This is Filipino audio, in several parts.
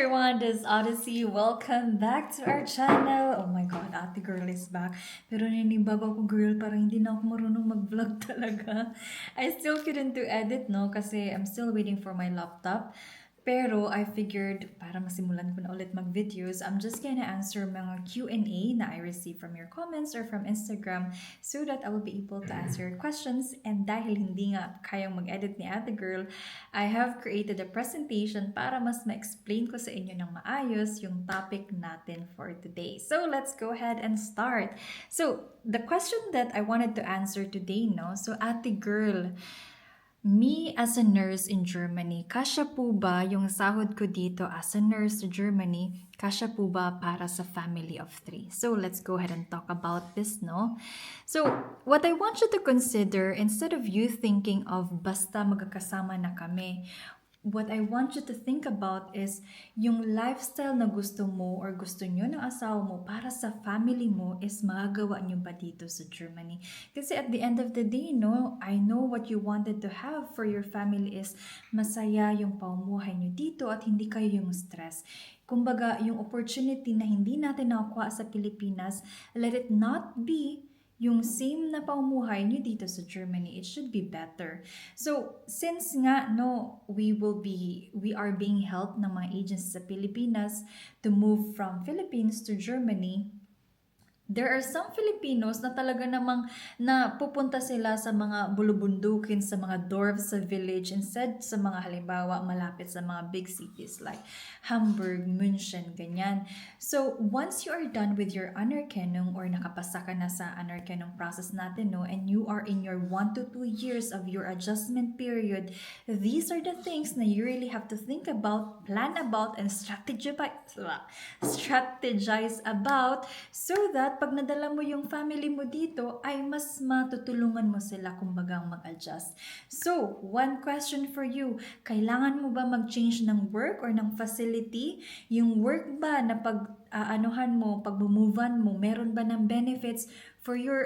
everyone, this is Odyssey. Welcome back to our channel. Oh my god, Ate Girl is back. Pero ninibago ako girl, parang hindi na ako marunong mag-vlog talaga. I still couldn't do edit, no? Kasi I'm still waiting for my laptop. Pero I figured, para masimulan ko na ulit mag-videos, I'm just gonna answer mga Q&A na I receive from your comments or from Instagram so that I will be able to answer your questions. And dahil hindi nga kayang mag-edit ni Ate Girl, I have created a presentation para mas ma-explain ko sa inyo ng maayos yung topic natin for today. So let's go ahead and start. So the question that I wanted to answer today, no? So Ate Girl, me as a nurse in Germany, kasya po ba yung sahod ko dito as a nurse in Germany, kasya po ba para sa family of 3? So let's go ahead and talk about this, no? So what I want you to consider, instead of you thinking of basta magkakasama na kami, what I want you to think about is yung lifestyle na gusto mo or gusto nyo ng asawa mo para sa family mo is magagawa nyo ba dito sa Germany? Kasi at the end of the day, no, I know what you wanted to have for your family is masaya yung pamumuhay nyo dito at hindi kayo yung stress. Kumbaga, yung opportunity na hindi natin nakuha sa Pilipinas, let it not be yung same na pamumuhay nyo dito sa Germany. It should be better. So, since nga, no, we are being helped ng mga agencies sa Pilipinas to move from Philippines to Germany, there are some Filipinos na talaga namang na pupunta sila sa mga bulubundukin, sa mga dorms sa village instead sa mga halimbawa malapit sa mga big cities like Hamburg, München, ganyan. So, once you are done with your Anerkennung or nakapasa ka na sa Anerkennung process natin, no, and you are in your 1 to 2 years of your adjustment period, these are the things na you really have to think about, plan about, and strategize about so that pag nadala mo yung family mo dito, ay mas matutulungan mo sila kumbagang mag-adjust. So, one question for you, kailangan mo ba mag-change ng work or ng facility? Yung work ba na pag-move-on mo, meron ba ng benefits for your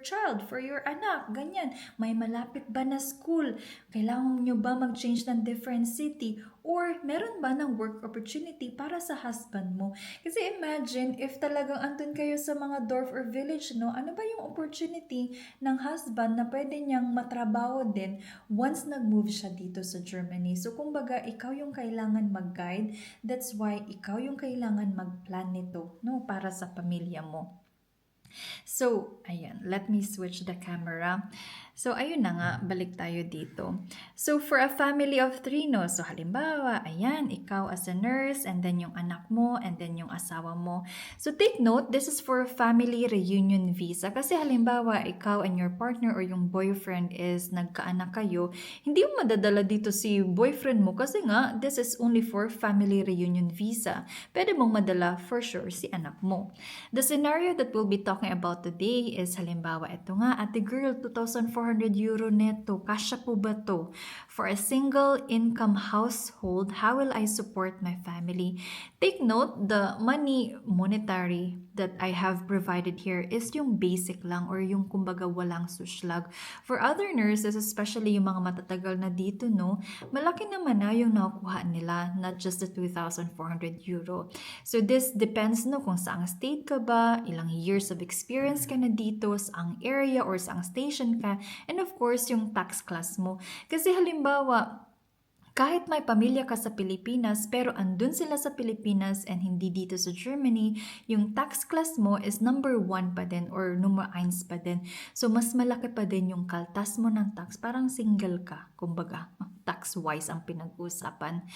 child, for your anak, ganyan. May malapit ba na school? Kailangan nyo ba mag-change ng different city? Or meron ba ng work opportunity para sa husband mo? Kasi imagine, if talagang andun kayo sa mga dorf or village, no, ano ba yung opportunity ng husband na pwede niyang matrabaho din once nag-move siya dito sa Germany? So, kumbaga, ikaw yung kailangan mag-guide. That's why, ikaw yung kailangan mag-plan nito, no, para sa pamilya mo. So, ayan, let me switch the camera. So, ayun na nga, balik tayo dito. So, for a family of 3, no? So, halimbawa, ayan, ikaw as a nurse, and then yung anak mo, and then yung asawa mo. So, take note, this is for family reunion visa. Kasi halimbawa, ikaw and your partner or yung boyfriend is nagkaanak kayo, hindi mo madadala dito si boyfriend mo kasi nga, this is only for family reunion visa. Pwede mong madala for sure si anak mo. The scenario that we'll be talking about today is halimbawa, ito nga, Ate Girl, 2,400 euro neto. Kasya po ba to? For a single income household, how will I support my family? Take note, the monetary that I have provided here is yung basic lang or yung kumbaga walang suslag. For other nurses, especially yung mga matatagal na dito, no, malaki naman na yung nakukuha nila, not just the 2,400 euro. So this depends, no, kung saang state ka ba, ilang years of experience ka na dito, saang area or saang station ka, and of course, yung tax class mo. Kasi halimbawa, kahit may pamilya ka sa Pilipinas pero andun sila sa Pilipinas and hindi dito sa Germany, yung tax class mo is number 1 pa din or number 1 pa din. So, mas malaki pa din yung kaltas mo ng tax. Parang single ka, kumbaga. Tax-wise ang pinag-usapan.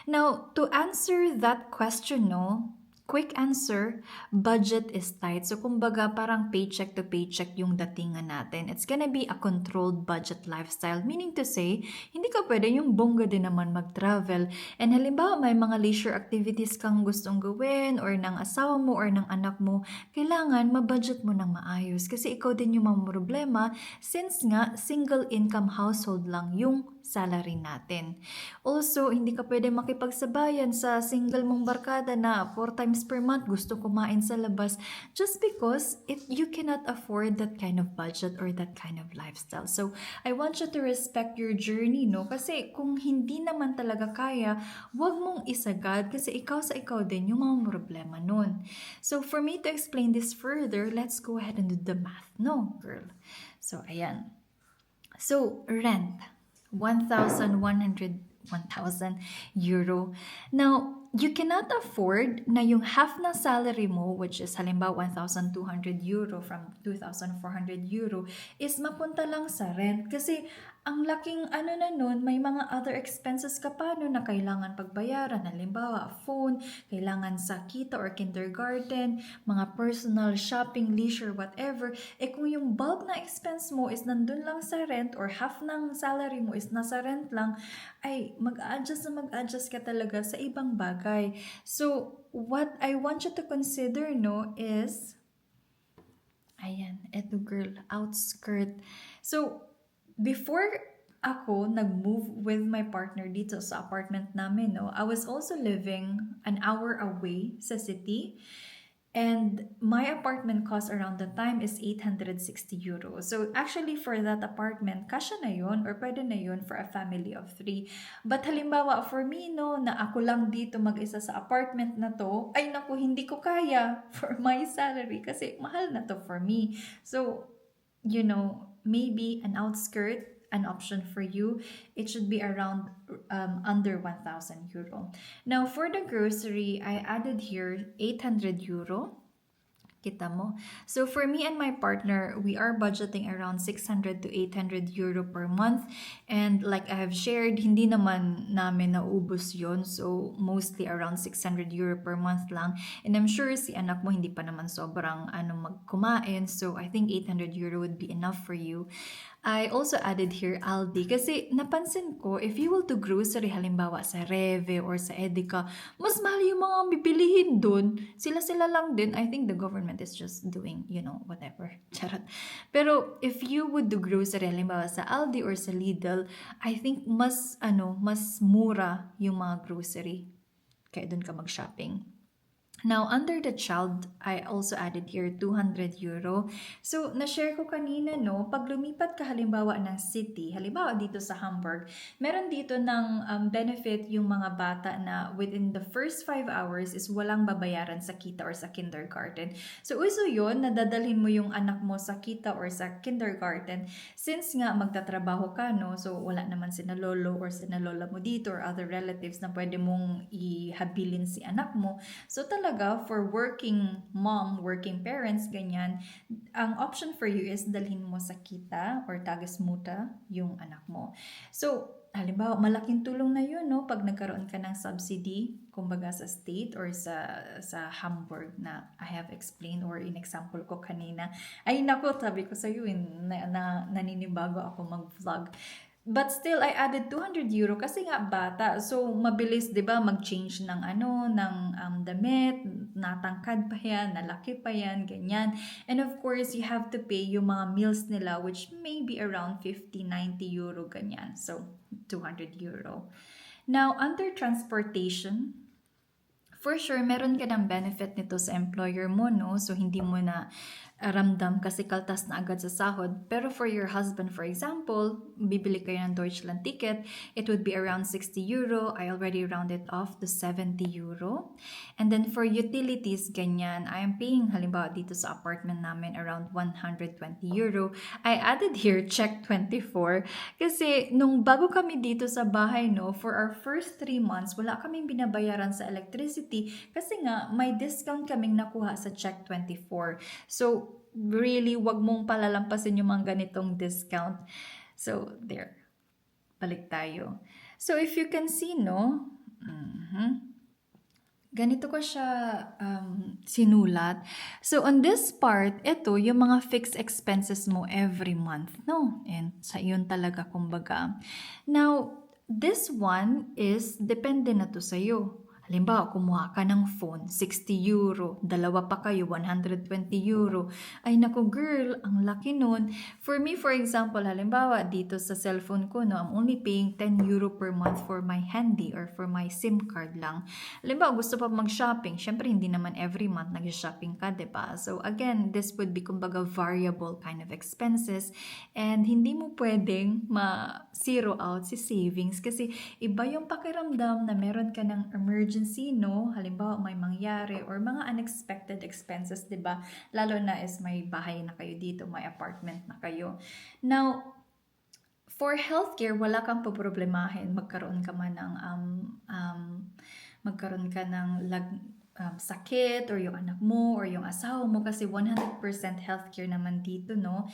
Now, to answer that question, no, quick answer, budget is tight. So, kumbaga, parang paycheck to paycheck yung datingan natin. It's gonna be a controlled budget lifestyle. Meaning to say, hindi ka pwede yung bongga din naman mag-travel. And halimbawa, may mga leisure activities kang gustong gawin or ng asawa mo or ng anak mo, kailangan mabudget mo ng maayos. Kasi ikaw din yung problema since nga, single income household lang yung salary natin. Also, hindi ka pwede makipagsabayan sa single mong barkada na 4 times per month gusto kumain sa labas just because you cannot afford that kind of budget or that kind of lifestyle. So, I want you to respect your journey, no? Kasi kung hindi naman talaga kaya, wag mong isagad kasi ikaw sa ikaw din yung mga problema nun. So, for me to explain this further, let's go ahead and do the math, no, girl? So, ayan. So, rent, 1,000 euro. Now, you cannot afford na yung half na salary mo, which is halimbawa 1,200 euro from 2,400 euro, is mapunta lang sa rent. Kasi ang laking ano na nun, may mga other expenses ka pa no, na kailangan pagbayaran. Halimbawa, phone, kailangan sa kita or kindergarten, mga personal shopping, leisure, whatever. Eh kung yung bulk na expense mo is nandun lang sa rent or half ng salary mo is nasa rent lang, ay mag-adjust ka talaga sa ibang bagay. So, what I want you to consider, no, is, ayan, eto girl, outskirt. So, before ako nag-move with my partner dito sa apartment namin, no, I was also living an hour away sa city. And my apartment cost around the time is 860 euros. So actually for that apartment, kasya na yun or pwede na yun for a family of 3. But halimbawa for me, no, na ako lang dito mag-isa sa apartment na to, ay naku, hindi ko kaya for my salary kasi mahal na to for me. So, you know, maybe an outskirt, an option for you. It should be around under 1,000 euro. Now, for the grocery, I added here 800 euro. Kita mo? So, for me and my partner, we are budgeting around 600 to 800 euro per month. And like I have shared, hindi naman namin naubos yon. So, mostly around 600 euro per month lang. And I'm sure si anak mo hindi pa naman sobrang magkumain. So, I think 800 euro would be enough for you. I also added here Aldi kasi napansin ko if you will to grocery halimbawa sa Reve or sa Edeka, mas mahal yung mga bibilihin dun. Sila-sila lang din. I think the government is just doing, whatever. Charot. Pero if you would do grocery halimbawa sa Aldi or sa Lidl, I think mas mura yung mga grocery. Kaya dun ka mag-shopping. Now, under the child, I also added here 200 euro. So, na-share ko kanina, no, pag lumipat ka halimbawa ng city, halimbawa dito sa Hamburg, meron dito ng benefit yung mga bata na within the first 5 hours is walang babayaran sa kita or sa kindergarten. So, uso yun, nadadalhin mo yung anak mo sa kita or sa kindergarten. Since nga magtatrabaho ka, no, so wala naman sina lolo or sina lola mo dito or other relatives na pwede mong ihabilin si anak mo. So, talaga, for working mom, working parents, ganyan, ang option for you is dalhin mo sa kita or tagas muta yung anak mo. So, halimbawa, malaking tulong na yun, no? Pag nagkaroon ka ng subsidy, kumbaga sa state or sa Hamburg na I have explained or in example ko kanina. Ay, nako, sabi ko sa iyo, naninibago ako mag-vlog. But still, I added 200 euro kasi nga bata. So, mabilis, di ba, mag-change ng damit, natangkad pa yan, nalaki pa yan, ganyan. And of course, you have to pay yung mga meals nila, which may be around 50-90 euro, ganyan. So, 200 euro. Now, under transportation, for sure, meron ka ng benefit nito sa employer mo, no? So, hindi mo na ramdam kasi kaltas na agad sa sahod. Pero for your husband, for example, bibili kayo ng Deutschland ticket, it would be around 60 euro. I already rounded off to 70 euro. And then for utilities, ganyan, I am paying halimbawa dito sa apartment namin around 120 euro. I added here check 24 kasi nung bago kami dito sa bahay, no, for our first 3 months, wala kaming binabayaran sa electricity kasi nga may discount kaming nakuha sa check 24. So, really, wag mong palalampasin yung mga ganitong discount. So, there. Balik tayo. So, if you can see, no? Ganito ko siya sinulat. So, on this part, ito, yung mga fixed expenses mo every month, no? And sa yun talaga, kumbaga. Now, this one is, depende na to sa'yo. Halimbawa, kumuha ka ng phone, 60 euro, dalawa pa kayo, 120 euro. Ay naku girl, ang laki nun. For me, for example, halimbawa, dito sa cellphone ko, no, I'm only paying 10 euro per month for my handy or for my SIM card lang. Halimbawa, gusto pa mag-shopping. Syempre, hindi naman every month nag-shopping ka, diba? So again, this would be kumbaga variable kind of expenses and hindi mo pwedeng ma-zero out si savings kasi iba yung pakiramdam na meron ka ng emergency, no? Halimbawa, may mangyari or mga unexpected expenses, di ba? Lalo na is may bahay na kayo dito, may apartment na kayo. Now, for healthcare, wala kang poproblemahin. Magkaroon ka man ng sakit or yung anak mo or yung asawa mo kasi 100% healthcare naman dito, no?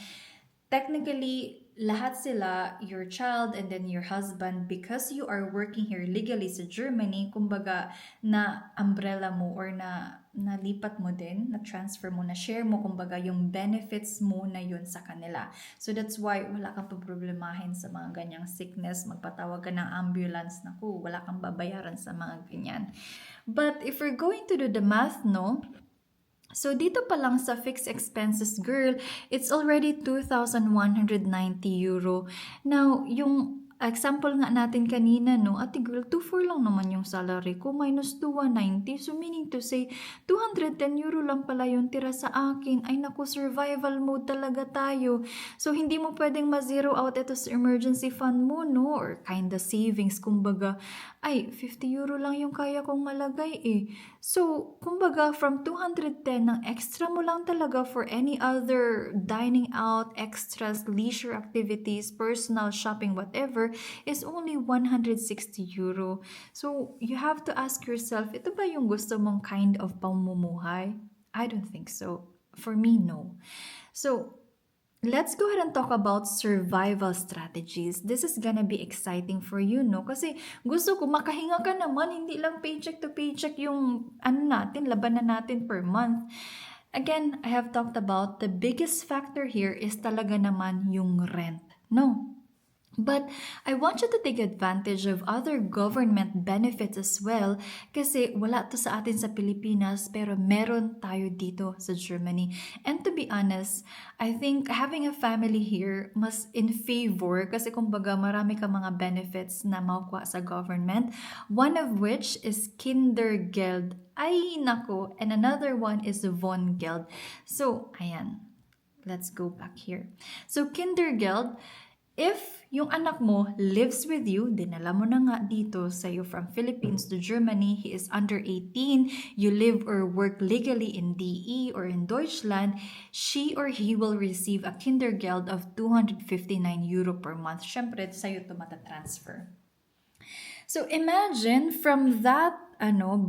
Technically, lahat sila, your child and then your husband, because you are working here legally sa Germany, kumbaga na umbrella mo or na nalipat mo din, na transfer mo, na share mo, kumbaga yung benefits mo na yun sa kanila. So that's why wala kang problemahin sa mga ganyang sickness, magpatawag ka ng ambulance, naku, wala kang babayaran sa mga ganyan. But if we're going to do the math, no? So, dito pa lang sa fixed expenses, girl, it's already 2,190 euro. Now, yung example nga natin kanina, no, ate girl, 2,400 lang naman yung salary ko, minus 2,190. So, meaning to say, 210 euro lang pala yung tira sa akin. Ay, naku, survival mode talaga tayo. So, hindi mo pwedeng ma-zero out ito sa emergency fund mo, no? Or kinda savings, kumbaga, ay, 50 euro lang yung kaya kong malagay eh. So, kumbaga, from 210, ng extra mo lang talaga for any other dining out, extras, leisure activities, personal shopping, whatever, is only 160 euro. So, you have to ask yourself, ito ba yung gusto mong kind of pamumuhay? I don't think so. For me, no. So, let's go ahead and talk about survival strategies. This is gonna be exciting for you, no? Kasi gusto ko makahinga ka naman, hindi lang paycheck to paycheck yung labanan natin per month. Again, I have talked about the biggest factor here is talaga naman yung rent, no? But I want you to take advantage of other government benefits as well kasi wala to sa atin sa Pilipinas pero meron tayo dito sa Germany. And to be honest, I think having a family here mas in favor kasi kumbaga marami ka mga benefits na makukuha sa government. One of which is Kindergeld. Ay nako, and another one is Wohngeld. So, ayan. Let's go back here. So, Kindergeld, if yung anak mo lives with you, dinala mo na nga dito sa'yo from Philippines to Germany, he is under 18, you live or work legally in DE or in Deutschland, she or he will receive a Kindergeld of 259 euro per month. Syempre, sa'yo ito matatransfer. So imagine from that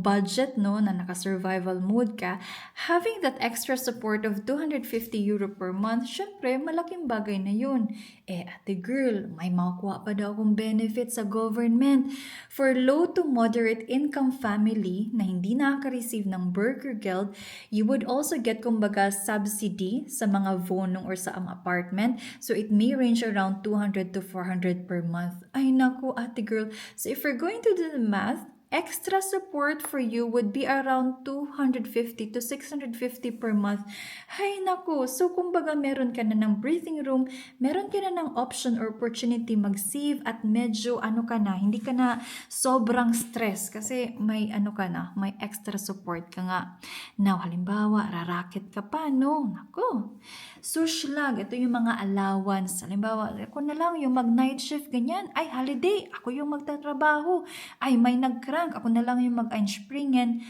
budget no na naka-survival mode ka, having that extra support of 250 euro per month, syempre malaking bagay na yun. Ate girl, may makukuha pa daw akong benefit sa government. For low to moderate income family na hindi nakaka-receive ng Bürgergeld, you would also get kumbaga subsidy sa mga wohnung or sa apartment. So it may range around 200 to 400 per month. Ay naku, ate girl. So if we're going to do the math, extra support for you would be around 250 to 650 per month. Hay naku, so kumbaga meron ka na ng breathing room, meron ka na ng option or opportunity mag-save at medyo hindi ka na sobrang stress kasi may may extra support ka nga. Now, halimbawa, rarakit ka pa, no? Naku, sushlag, ito yung mga allowance. Halimbawa, ako na lang yung mag-night shift, ganyan. Ay, holiday, ako yung magtatrabaho. Ay, may nag-crank, ako na lang yung mag-einspringen.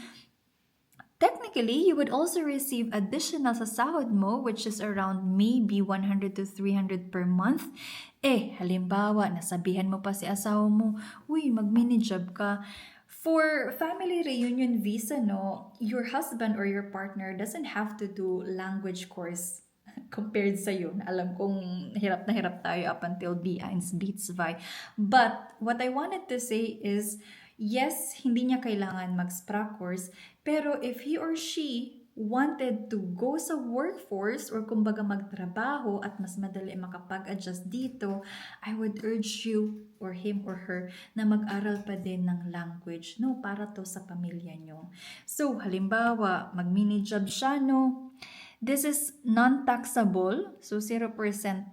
Technically, you would also receive additional sa sahod mo, which is around maybe 100 to 300 per month. Halimbawa, nasabihan mo pa si asawa mo, uy, mag-mini job ka. For family reunion visa, no, your husband or your partner doesn't have to do language course compared sa iyo. Alam kong hirap na hirap tayo up until B1, B2. But what I wanted to say is, yes, hindi niya kailangan mag-SPRA course, pero if he or she wanted to go sa workforce or kumbaga magtrabaho at mas madali makapag-adjust dito, I would urge you or him or her na mag-aral pa din ng language, no? Para to sa pamilya nyo. So, halimbawa, mag-mini job siya, no? This is non-taxable, so 0%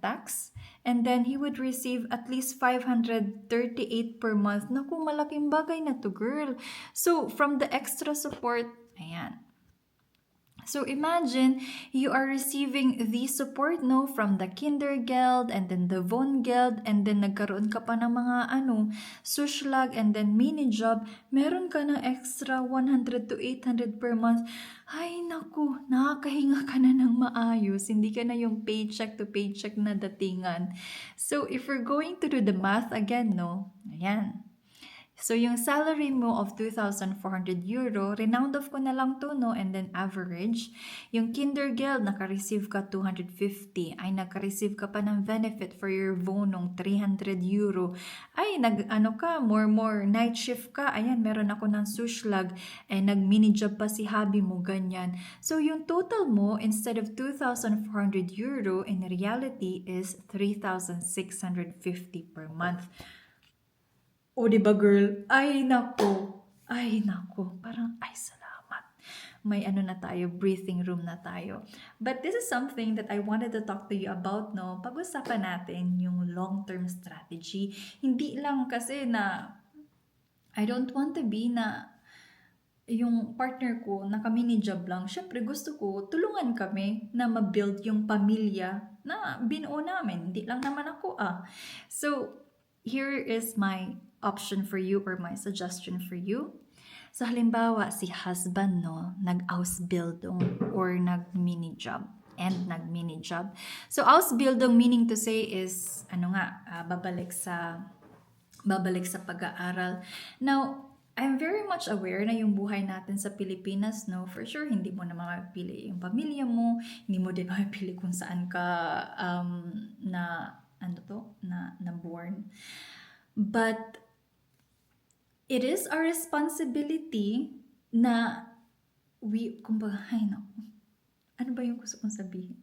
tax. And then he would receive at least 538 per month. Naku, malaking bagay na to, girl. So, from the extra support, ayan. So imagine you are receiving the support, no, from the Kindergeld and then the Wohngeld and then nagkaroon ka pa ng mga Zuschlag and then mini job, meron ka ng extra 100 to 800 per month. Ay naku, nakakahinga ka na ng maayos. Hindi ka na yung paycheck to paycheck na datingan. So if we're going to do the math again, no, ayan. So, yung salary mo of 2,400 euro, renound off ko na lang to, no? And then average. Yung Kindergeld, naka-receive ka 250. Ay, naka-receive ka pa ng benefit for your Wohnung, 300 euro. Ay, more night shift ka. Ayan, meron ako ng Zuschlag. Ay, nag-mini job pa si hubby mo, ganyan. So, yung total mo, instead of 2,400 euro, in reality is 3,650 per month. O, diba girl? Ay, nako. Ay, nako. Parang, ay, salamat. May na tayo, breathing room na tayo. But this is something that I wanted to talk to you about, no? Pag-usapan natin yung long-term strategy. Hindi lang kasi na, I don't want to be na yung partner ko, naka-mini job lang. Syempre, gusto ko, tulungan kami na ma-build yung pamilya na binuo namin. Hindi lang naman ako, So, here is my option for you or my suggestion for you. So, halimbawa, si husband, no, nag-Ausbildung or nag-mini job and nag-mini job. So, Ausbildung meaning to say is, babalik sa pag-aaral. Now, I'm very much aware na yung buhay natin sa Pilipinas, no, for sure, hindi mo na mapili yung pamilya mo, hindi mo din mapili kung saan ka na born. But it is our responsibility na kumbaga, ano ba yung gusto kong sabihin?